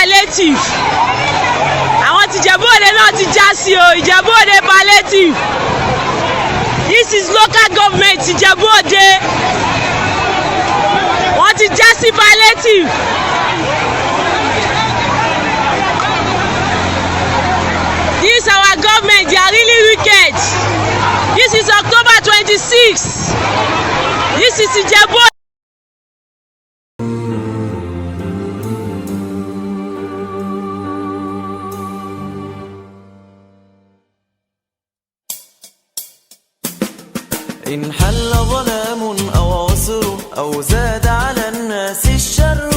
palliative. Àwọn ti Ìjẹ̀bú Òde náà ti já sí o, Ìjẹ̀bú Òde palliative. This is local government Ìjẹ̀bú Òde. Wọ́n ti já sí palliative. This our government, they are really wicked. This is October 26. This is Ìjẹ̀bú Òde. إن حل ظلام أو عسر أو زاد على الناس الشر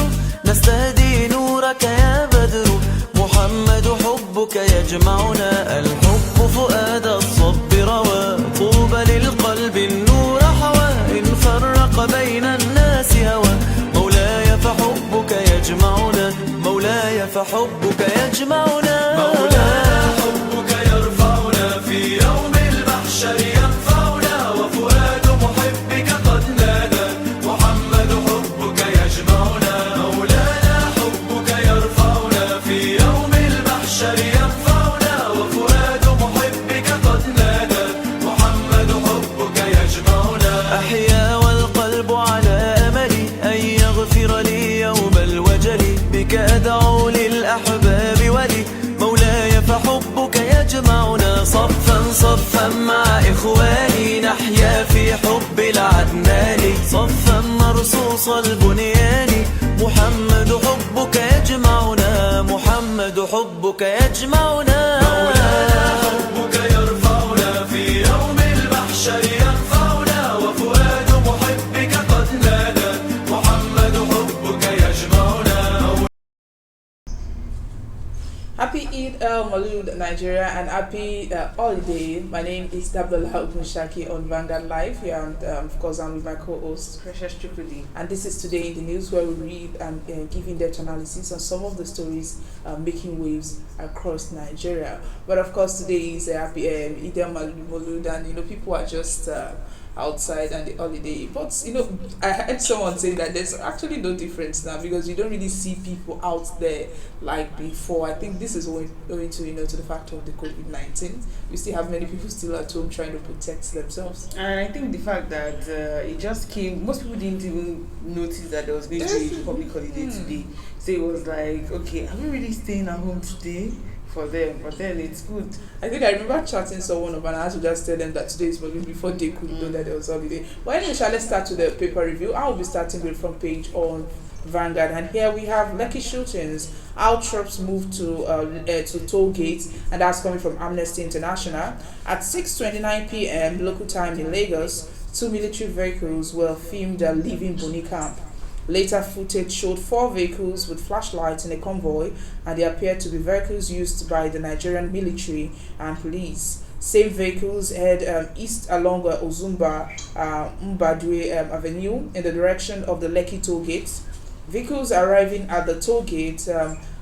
نستهدي نورك يا بدر محمد حبك يجمعنا الحب فؤاد الصب روى طوبى للقلب النور حوى إن فرق بين الناس هوى مولاي فحبك يجمعنا مولاي فحبك يجمعنا مولاي حبك يرفعنا في يوم المحشر ينفعنا وفؤاد محبك قد نادى محمد حبك يجمعنا مولانا حبك يرفعنا في يوم المحشر ينفعنا وفؤاد محبك قد نادى محمد حبك يجمعنا أحيا والقلب على أملي أن يغفر لي يوم الوجل بك أدعو للأحباب ولي مولاي فحبك يجمعنا صفا صفا مع إخواني نحيا في حب العدنان صفا مرصوص البنيان محمد حبك يجمعنا محمد حبك يجمعنا مولانا حبك يرفعنا في يوم المحشر ينفعنا وفؤاد محبك قد نادى محمد حبك يجمعنا. Happy Eid al-Maulud, Nigeria, and happy holiday. My name is Dabla Shaki on Vanguard Live here, and of course I'm with my co-host Precious Tripoli. And this is Today in the News, where we read and give in-depth analysis on some of the stories making waves across Nigeria. But of course today is a happy Eid al-Maulud, and people are just outside and the holiday. But I heard someone say that there's actually no difference now, because you don't really see people out there like before. I think this is owing to to the fact of the COVID-19. We still have many people still at home trying to protect themselves. And I think the fact that it just came, most people didn't even notice that there was going to be a public holiday today. So it was like, okay, are we really staying at home today? For them, but then it's good. I think I remember chatting someone up, and I had to just tell them that today is Monday before they could know that there was holiday. But anyway, let's start with the paper review. I'll be starting with front page on Vanguard, and here we have Lekki shootings. Our troops moved to Tollgate, and that's coming from Amnesty International. At 6:29 p.m. local time in Lagos, 2 military vehicles were filmed leaving Bonny camp. Later footage showed 4 vehicles with flashlights in a convoy, and they appeared to be vehicles used by the Nigerian military and police. Same vehicles head east along Ozumba Mbadwe Avenue in the direction of the Lekki Tollgate. Vehicles arriving at the Tollgate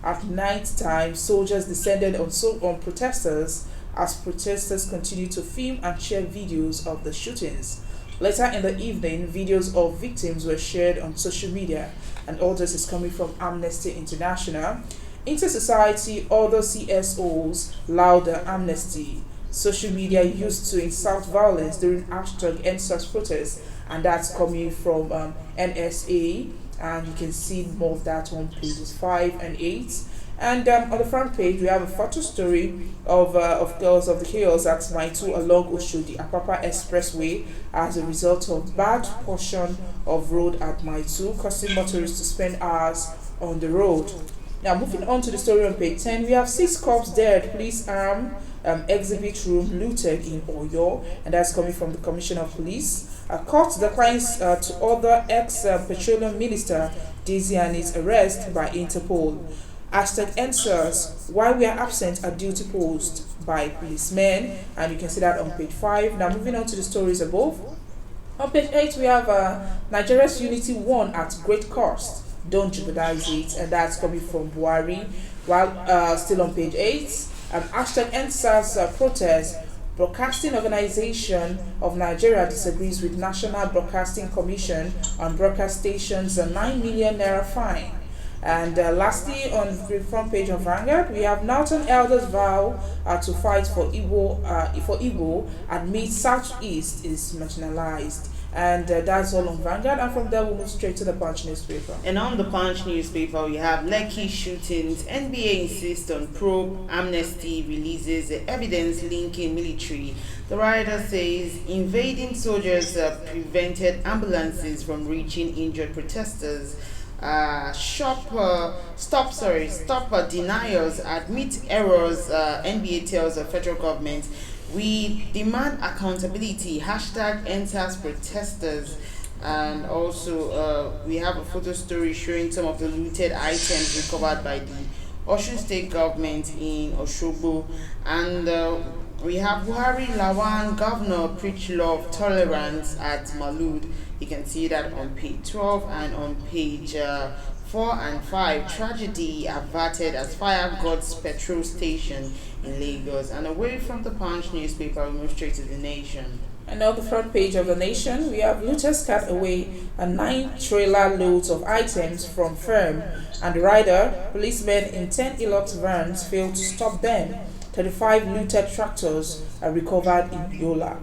at night time, soldiers descended on protesters as protesters continued to film and share videos of the shootings. Later in the evening, videos of victims were shared on social media, and all this is coming from Amnesty International. Inter-society, other CSOs, louder amnesty. Social media used to incite violence during #EndSARS protests, and that's coming from NSA, and you can see more of that on pages 5 and 8. And on the front page, we have a photo story of girls of the chaos at Maitu along Oshodi Apapa Expressway as a result of bad portion of road at Maitu, causing motorists to spend hours on the road. Now, moving on to the story on page 10, we have 6 cops dead, police arm exhibit room looted in Oyo, and that's coming from the Commissioner of Police. Court declines to order ex-petroleum minister Daisy Ani's arrest by Interpol. #EndSARS, why we are absent at duty post by policemen, and you can see that on page 5. Now moving on to the stories above. On page 8 we have Nigeria's unity won at great cost, don't jeopardize it, and that's coming from Buhari. While still on page 8, #EndSARS protest, Broadcasting Organization of Nigeria disagrees with National Broadcasting Commission on broadcast stations a 9 million naira fine. And lastly, on the front page of Vanguard, we have Northern elders vow to fight for Igbo, admit Southeast is marginalized. And that's all on Vanguard. And from there, we'll move straight to the Punch newspaper. And on the Punch newspaper, we have Lekki shootings. NBA insists on probe. Amnesty releases evidence linking military. The writer says invading soldiers prevented ambulances from reaching injured protesters. Stop deniers, admit errors. NBA tells the federal government. We demand accountability. Hashtag enters protesters. And also we have a photo story showing some of the looted items recovered by the Osun State government in Osogbo. And we have Buhari Lawan, governor, preach love, tolerance at Malud. You can see that on page 12 and on page 4 and 5. Tragedy averted as fire God's petrol station in Lagos. And away from the Punch newspaper, we move straight to the Nation. And on the front page of the Nation, we have looters cut away 9 trailer loads of items from firm, and the rider, policemen in 10 Hilux vans failed to stop them. 35 looted tractors are recovered in Yola.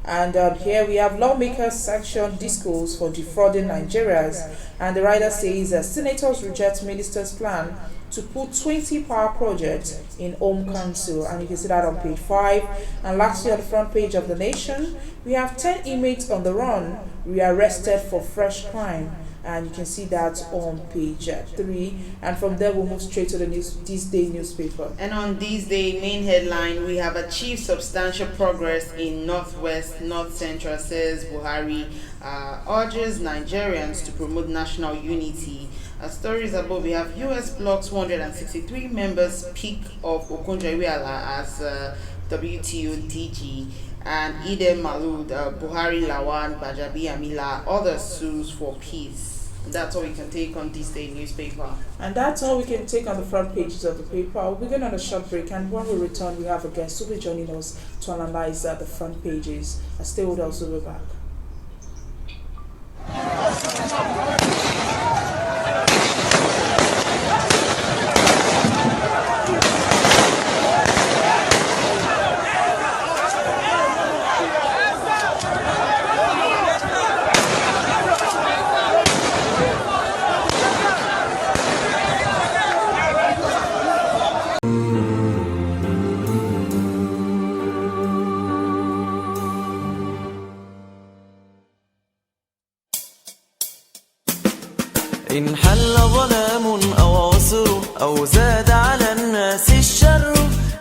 And here we have lawmakers sanction discourse for defrauding Nigerians, and the rider says senators reject minister's plan to put 20 power projects in home council, and you can see that on page 5. And lastly, on the front page of the Nation, we have 10 inmates on the run rearrested for fresh crime, and you can see that on page 3. And from there, we'll move straight to the This Day newspaper. And on This Day main headline, we have achieved substantial progress in Northwest, North Central, says Buhari, urges Nigerians to promote national unity. Stories above, we have US blocks 163 members pick of Okonjo-Iweala as WTO DG, and Ide Malud, Buhari Lawan, Bajabi Amila, others sues for peace. That's all we can take on This Day newspaper. And that's all we can take on the front pages of the paper. We'll be going on a short break, and when we return, we have a guest who will be joining us to analyze the front pages. Stay with us, we'll be back. إن حل ظلام أو عسر أو زاد على الناس الشر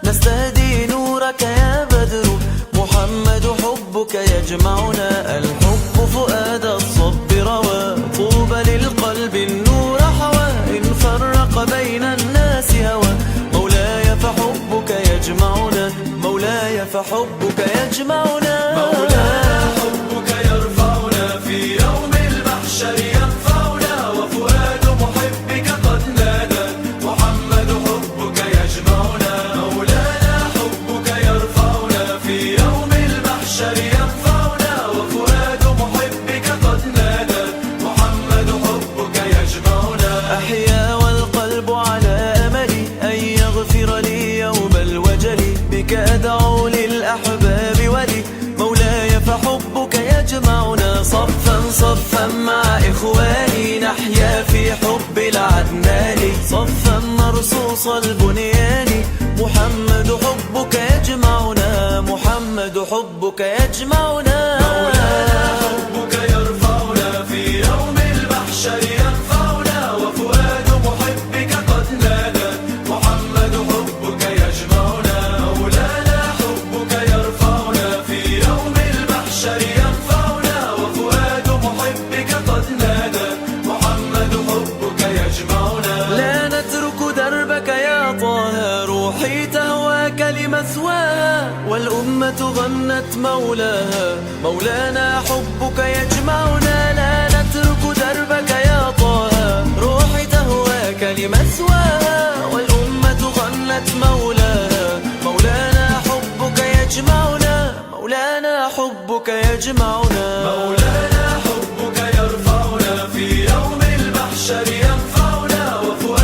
نستهدي نورك يا بدر محمد حبك يجمعنا الحب فؤاد الصب روى طوبى للقلب النور حوى إن فرق بين الناس هوى مولاي فحبك يجمعنا مولاي فحبك يجمعنا مولاي حبك يرفعنا في يوم المحشر ينفعنا وفؤاد محبك قد نادى محمد حبك يجمعنا مولانا حبك يرفعنا في يوم المحشر ينفعنا وفؤاد محبك قد نادى محمد حبك يجمعنا أحيا والقلب على أملي أن يغفر لي يوم الوجل بك أدعو للأحباب ولي مولاي فحبك يجمعنا صفا صفا مع إخواني نحيا في حب العدنان صفا مرصوص البنيان محمد حبك يجمعنا محمد حبك يجمعنا مولانا حبك يرفعنا في يوم المحشر ينفعنا وفؤاد محبك قد نادى محمد حبك يجمعنا مولانا حبك يرفعنا في يوم المحشر ينفعنا وفؤاد محبك قد نادى محمد حبك يجمعنا لا نترك دربك يا طه روحي تهواك لمثواها والأمة غنت مولاها مولانا حبك يجمعنا لا نترك دربك يا طه روحي تهواك لمثواها والأمة غنت مولاها مولانا حبك يجمعنا مولانا حبك يجمعنا مولانا حبك يرفعنا في يوم المحشر ينفعنا وفؤاد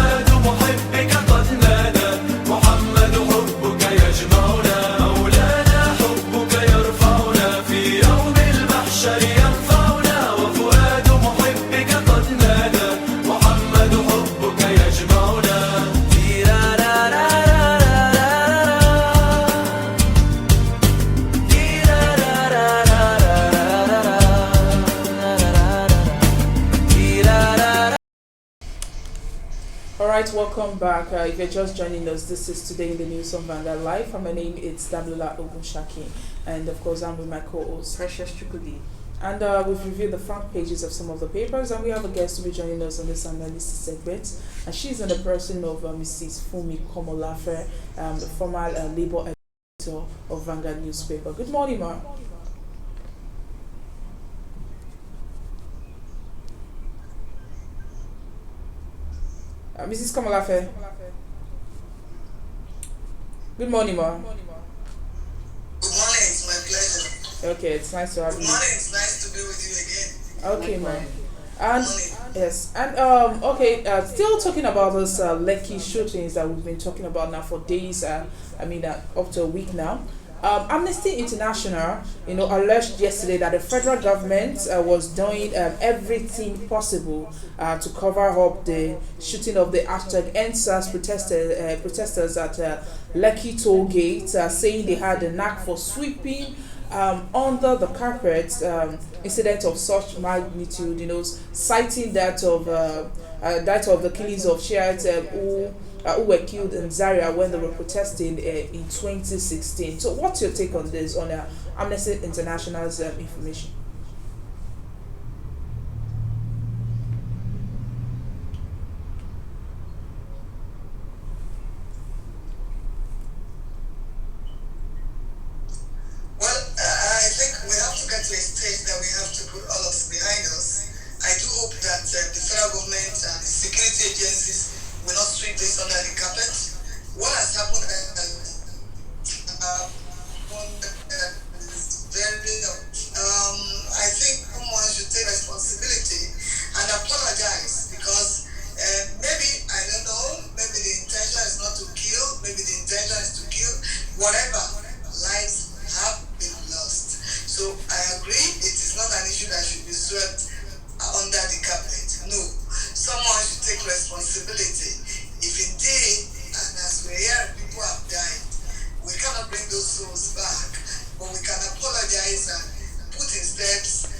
right, welcome back. If you're just joining us, this is Today in the News on Vanguard Live. My name is Damlola Ogunshaki, and of course, I'm with my co-host Precious Chukudi. And we've reviewed the front pages of some of the papers, and we have a guest to be joining us on this analysis segment. And she's in the person of Mrs. Fumi Komolafe, the former Labour editor of Vanguard newspaper. Good morning, ma. Mrs. Komolafe. Good morning, ma. Good morning, it's my pleasure. Okay, it's nice to have you. Good morning, it's nice to be with you again. Okay, ma. Likewise. And Good morning. yes, and still talking about those Lekki shootings that we've been talking about now for days. Up to a week now. Amnesty International, alleged yesterday that the federal government was doing everything possible to cover up the shooting of the #EndSARS protesters at Lekki Tollgate, saying they had a knack for sweeping under the carpet incident of such magnitude, citing that of the killings of Shiites who were killed in Zaria when they were protesting in 2016. So what's your take on this, on Amnesty International's information? Well, I think we have to get to a stage that we have to put all of this behind us. I do hope that the federal government and the security agencies will not sweep this under the carpet. What has happened is very, I think someone should take responsibility and apologize, because maybe, I don't know, maybe the intention is not to kill, maybe the intention is to kill, whatever, lives have been lost. So I agree, it is not an issue that should be swept under the carpet. No, someone should take responsibility. If indeed, and as we hear, people have died, we cannot bring those souls back, but we can apologize and put in steps,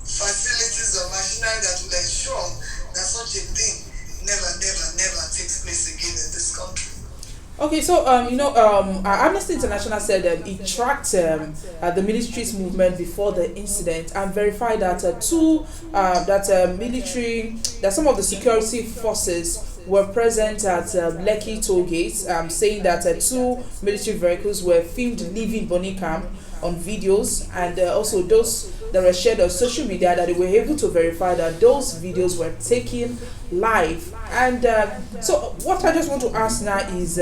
facilities or machinery that will ensure that such a thing never takes place again in this country. Okay, so Amnesty International said that it tracked the military's movement before the incident and verified that some of the security forces were present at Lekki Tollgate, saying that 2 military vehicles were filmed leaving Bonny camp on videos, and also those that were shared on social media, that they were able to verify that those videos were taken live. And so what I just want to ask now is,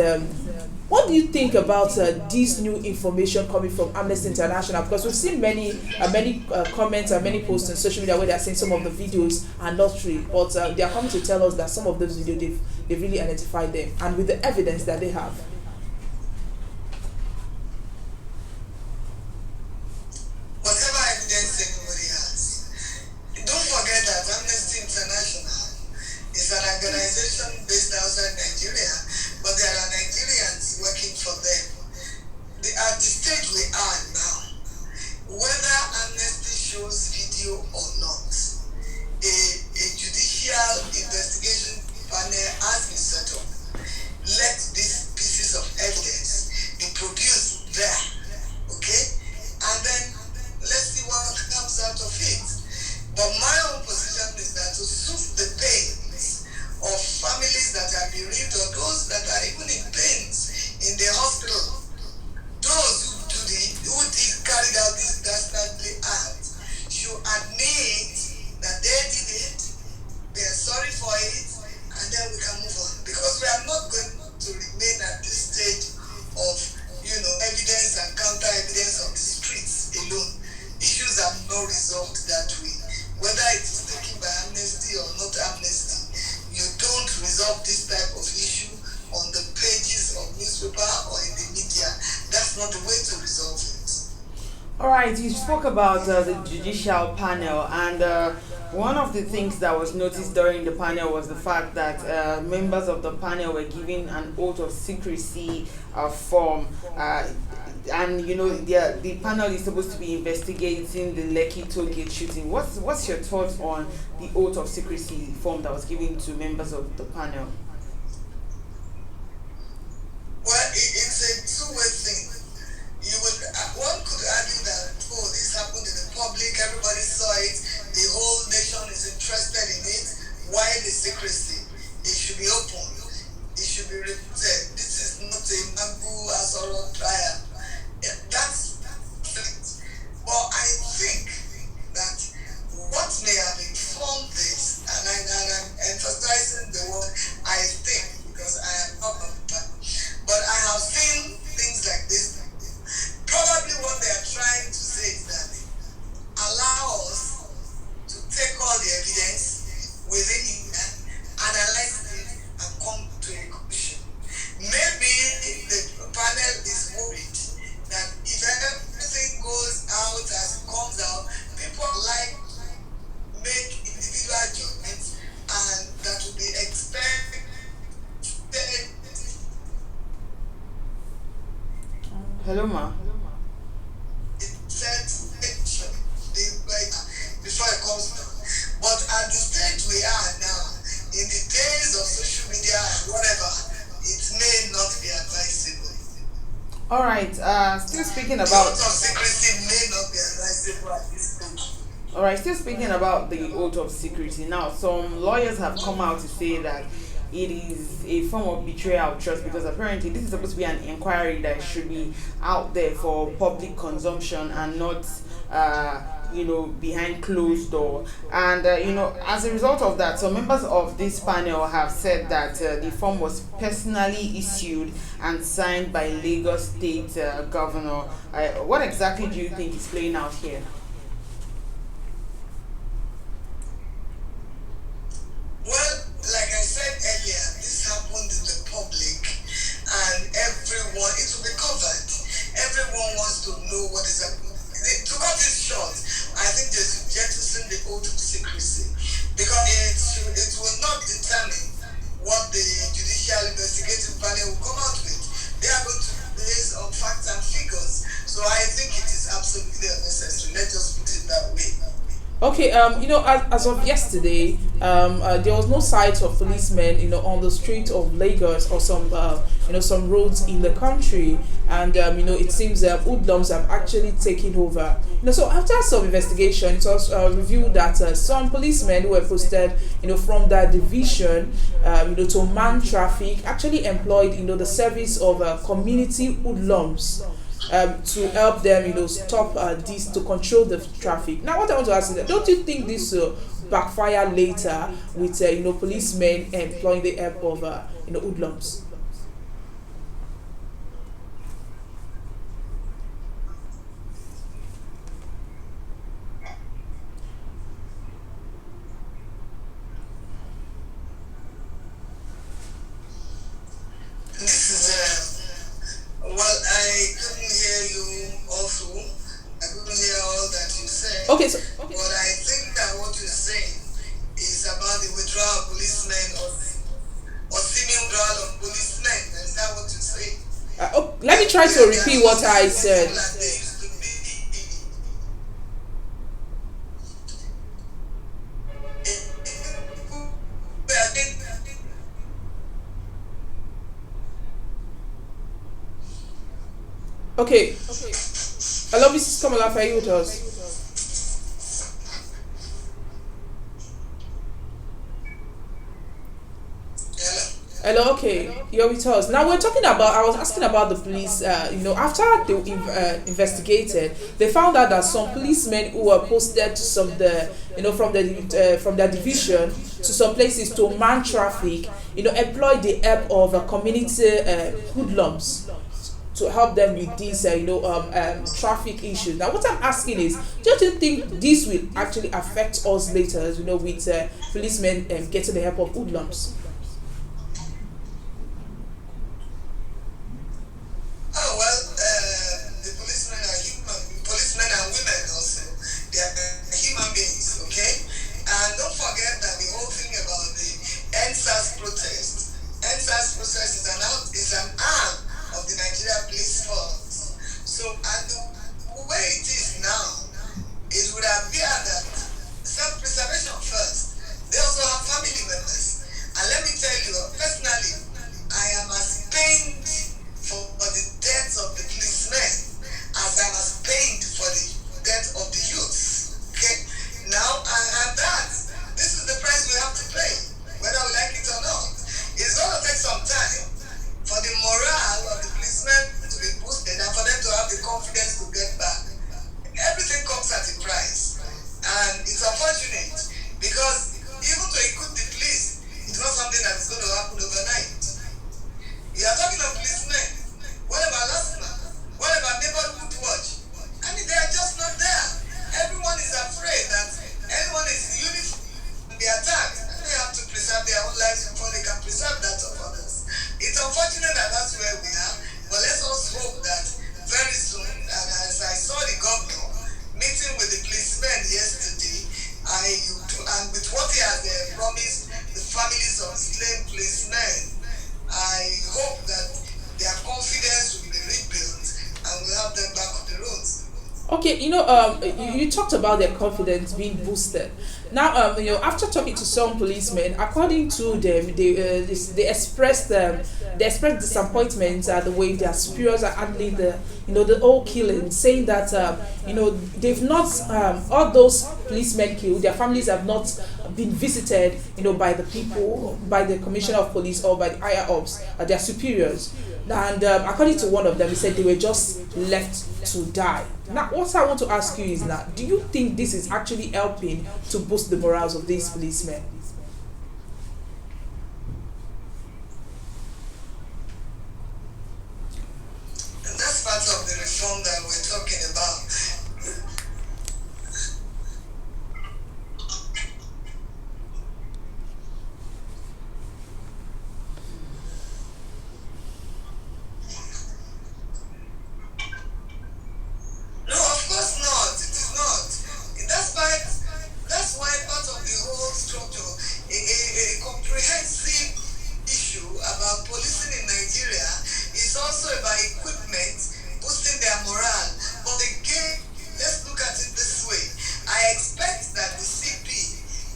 what do you think about this new information coming from Amnesty International? Because we've seen many comments and many posts on social media where they're saying some of the videos are not real, but they are coming to tell us that some of those videos, they've really identified them, and with the evidence that they have. Whatever evidence anybody has, don't forget that Amnesty International is an organization based outside Nigeria, but there are Nigerians working for them. At the stage we are now, whether Amnesty shows video or not, a judicial investigation panel has been set up. Let these pieces All right, you spoke about the judicial panel, and one of the things that was noticed during the panel was the fact that members of the panel were given an oath of secrecy form. And you know the panel is supposed to be investigating the Lekki Tollgate shooting. What's your thoughts on the oath of secrecy form that was given to members of the panel? Well, it's a two-way thing. One could argue that, oh, this happened in the public, everybody saw it, the whole nation is interested in it. Why the secrecy? It should be open. It should be reported. This is not a Magu Asoro trial. Yeah, that's it. But I think that what may have informed this, and I'm emphasizing the word I think, because I am not a man, but I have seen things like this. Probably what they are trying to say is that allow us to take all the evidence within it, analyze it, and come to a conclusion. Maybe the panel is worried that if everything goes out as it comes out, people like make individual judgments, and that will be expected. Hello, ma. Before it comes down. But at the stage we are now, in the days of social media and whatever, it may not be advisable. All right. Still speaking The about. oath of secrecy may not be advisable at this stage. All right. Still speaking about the oath of secrecy. Now, some lawyers have come out to say that it is a form of betrayal of trust, because apparently this is supposed to be an inquiry that should be out there for public consumption and not behind closed door. And as a result of that, some members of this panel have said that the form was personally issued and signed by Lagos State Governor. What exactly do you think is playing out here? Well, like I said earlier, this happened in the public, and everyone, it will be covered. Everyone wants to know what is happening. To cut it short, I think they should jettison the oath of secrecy, because it will not determine what the judicial investigative panel will come out with. They are going to base on facts and figures. So I think it is absolutely unnecessary. Let's just put it that way. Okay, as of yesterday, there was no sight of policemen, on the street of Lagos or some roads in the country, and it seems that hoodlums have actually taken over. So after some investigation, it was revealed that some policemen who were posted, from that division, to man traffic, actually employed, the service of community hoodlums. To help them, stop this, to control the traffic. Now, what I want to ask is that, don't you think this will backfire later with, policemen employing the help of, hoodlums? This is well, I couldn't hear you all through. I couldn't hear all that you said. Okay, But I think that what you're saying is about the withdrawal of policemen or seeming withdrawal of policemen. Is that what you're saying? let me try to repeat what I said. Like they used to be. I think Okay. Hello, Mrs. Kamala, are you with us? Hello, okay, you're with us. Now we're talking about, I was asking about the police, after they investigated, they found out that some policemen who were posted to some, from their division to some places to man traffic, employed the help of community hoodlums to help them with these, traffic issues. Now, what I'm asking is, don't you think this will actually affect us later, with policemen getting the help of hoodlums? Oh, well, the policemen are human. Policemen Okay, you talked about their confidence being boosted. Now, after talking to some policemen, according to them, they expressed disappointment at the way their superiors are handling the whole killing, saying that they've not all those policemen killed, their families have not been visited, by the people, by the commissioner of police or by the higher ups, their superiors. And according to one of them, he said they were just left to die. Now, what I want to ask you is that, do you think this is actually helping to boost the morals of these policemen? And that's part of the reform that we're talking about. No, of course not. It is not. That's why part of the whole structure, a comprehensive issue about policing in Nigeria is also about equipment, boosting their morale. But again, let's look at it this way. I expect that the CP,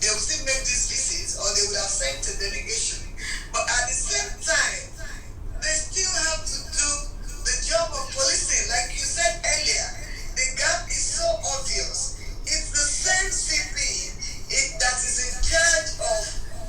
they will still make these visits or they will have sent a delegation. But at the same time, they still have to do the job of policing. Like you said earlier, the gap is so obvious. It's the same CP that is in charge of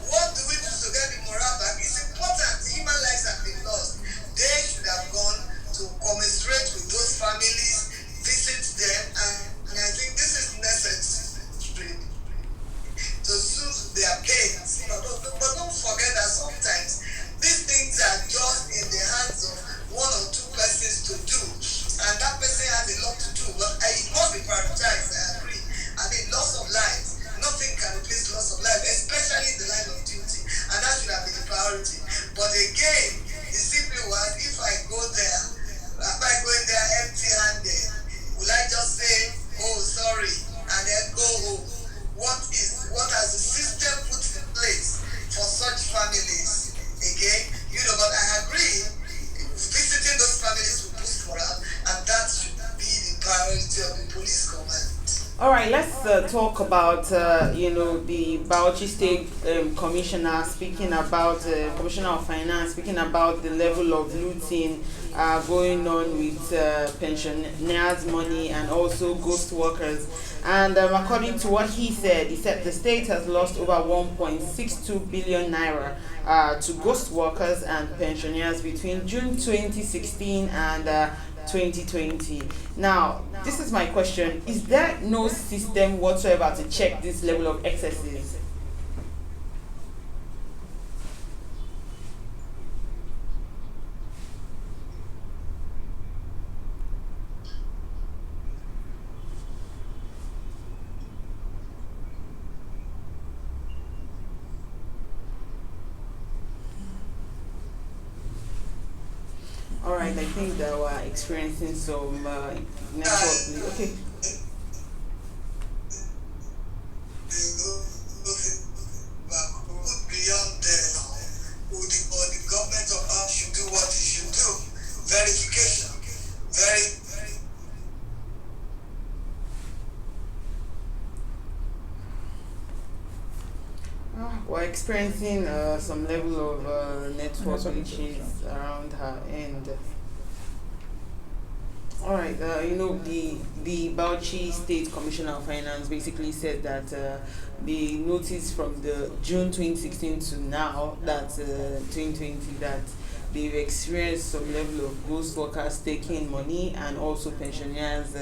what do we do to get the morale back. It's important. Human lives have been lost. They should have gone to commiserate with those families, visit them, and I think this is necessary to soothe their pains. But don't forget that sometimes these things are just in the hands of one or two persons to do, and that person has a lot to do. But it must be prioritized, I agree. I mean, loss of lives. Nothing can replace loss of life, especially in the line of duty, and that should have been the priority. But again, it simply was, if I go in there empty-handed, will I just say, oh, sorry, and then go home? What has the system put in place for such families? Again, but I agree, visiting those families will boost morale, and that should be the priority of the police command. All right, let's talk about the Bauchi State Commissioner speaking about Commissioner of Finance speaking about the level of looting going on with pensioners' money and also ghost workers. And according to what he said the state has lost over 1.62 billion naira to ghost workers and pensioners between June 2016 and 2020. Now, this is my question. Is there no system whatsoever to check this level of excesses? All right, I think that we're experiencing some network. Okay. Beyond the government of us should do what it should do. Verification. We're experiencing some level of network glitches around her end. All right, the Bauchi State Commissioner of Finance basically said that the notice from the June 2016 to now, that 2020, that they've experienced some level of ghost workers taking money and also pensioners'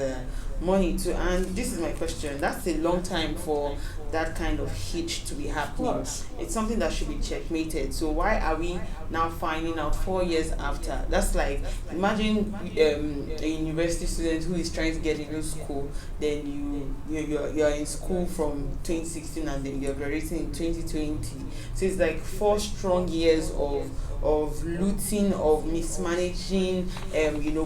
money too. And this is my question: that's a long time for that kind of hitch to be happening. It's something that should be checkmated. So why are we now finding out 4 years after? That's like, imagine a university student who is trying to get into school, then you're in school from 2016 and then you're graduating in 2020. So it's like 4 strong years of looting, of mismanaging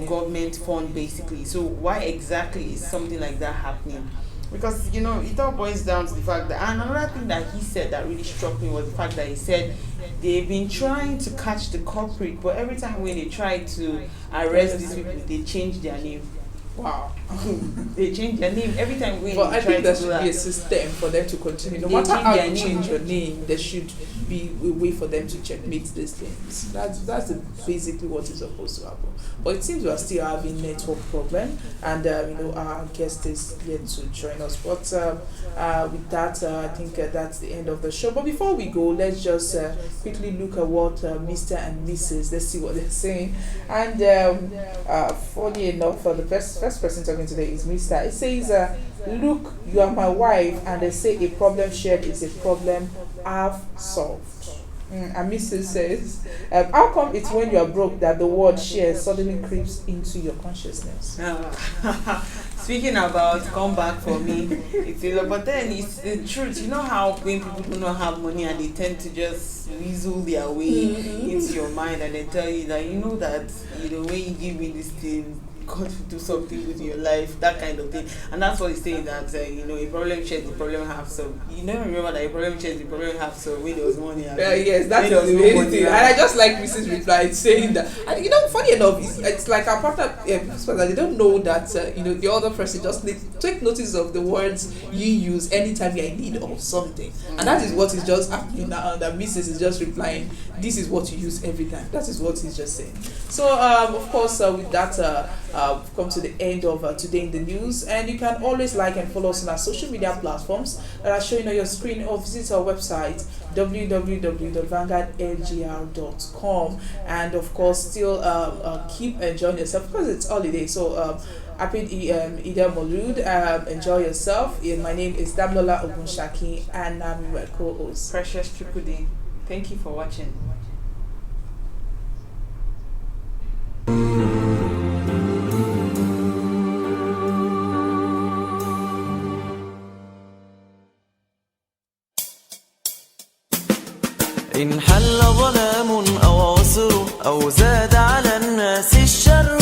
government fund basically. So why exactly is something like that happening? Because it all boils down to the fact that, and another thing that he said that really struck me was the fact that he said they've been trying to catch the culprit, but every time when they try to arrest these people, they change their name. Wow. they change their name every time we But I try think there to do should be a that. system for them to continue. No They matter change how their you name. change your name, there should be a way for them to checkmate these things. That's basically what is supposed to happen. But it seems we are still having network problem, and our guest is yet to join us. But with that, I think that's the end of the show. But before we go, let's just quickly look at what Mr. and Mrs. Let's see what they're saying. And funny enough, the first person talking today is Mr. It says, "Look, you are my wife," and they say a problem shared is a problem half solved. And Mrs. says, "How come it's when you are broke that the word share suddenly creeps into your consciousness?" Speaking about come back for me, it's a lot, but then it's the truth. You know how when people do not have money and they tend to just weasel their way into your mind, and they tell you that when you give me this thing, God will do something with your life, that kind of thing. And that's what he's saying, that a problem shares, the problem half. So you never remember that a problem shares, the problem half. So when there was money, yes, that's the main thing. And I just like Mrs. reply saying that, and funny enough, it's like our partner, they don't know that the other person just take notice of the words you use anytime you're in need of something, and that is what is just happening now. That Mrs. is just replying, "This is what you use every time." That is what he's just saying. So of course, with that. Come to the end of Today in the News, and you can always like and follow us on our social media platforms that are showing on your screen, or visit our website www.vanguardlgr.com, and of course still keep enjoying yourself because it's holiday. So happy Eid al-Maulud, enjoy yourself. My name is Damlola Ogunshaki, and I'm your co-host Precious Chukudi. Thank you for watching. إن حل ظلام أو عسر أو زاد على الناس الشر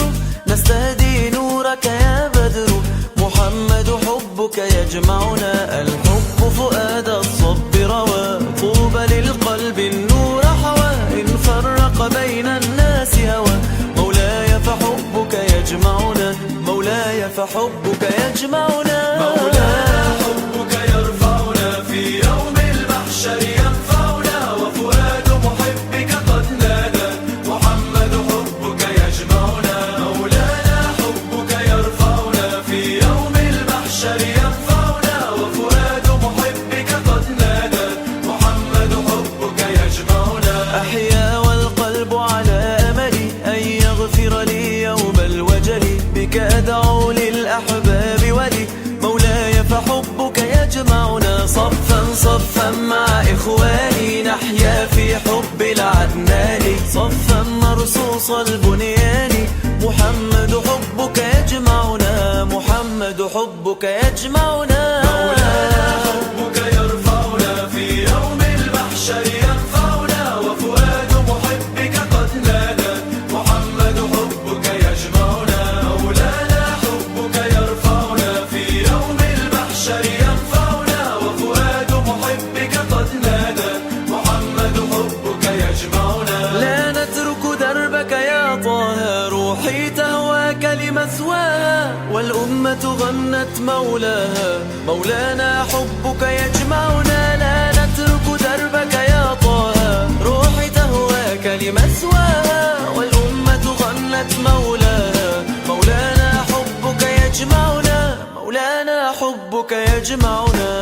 نستهدي نورك يا بدر محمد حبك يجمعنا الحب فؤاد الصب روى طوبى للقلب النور حوى إن فرق بين الناس هوى مولاي فحبك يجمعنا مولاي فحبك يجمعنا مولاي حبك يرفعنا في يوم المحشر ينفعنا وفؤاد محبك قد نادى محمد حبك يجمعنا مولانا حبك يرفعنا في يوم المحشر ينفعنا وفؤاد محبك قد نادى محمد حبك يجمعنا أحيا والقلب على أملي أن يغفر لي يوم الوجل بك أدعو للأحباب ولي مولاي فحبك يجمعنا صفا صفا مع إخواني نحيا في حب العدنان صفا مرصوص البنيان محمد حبك يجمعنا محمد حبك يجمعنا مولانا حبك يرفعنا في يوم المحشر ينفعنا وفؤاد محبك قد نادى محمد حبك يجمعنا مولانا حبك يرفعنا في يوم المحشر ينفعنا وفؤاد محبك قد نادى محمد حبك يجمعنا لا نترك دربك يا طه روحي تهواك لمثواها والأمة غنت مولاها مولانا حبك يجمعنا لا نترك دربك يا طه روحي تهواك لمثواها والأمة غنت مولاها مولانا حبك يجمعنا مولانا حبك يجمعنا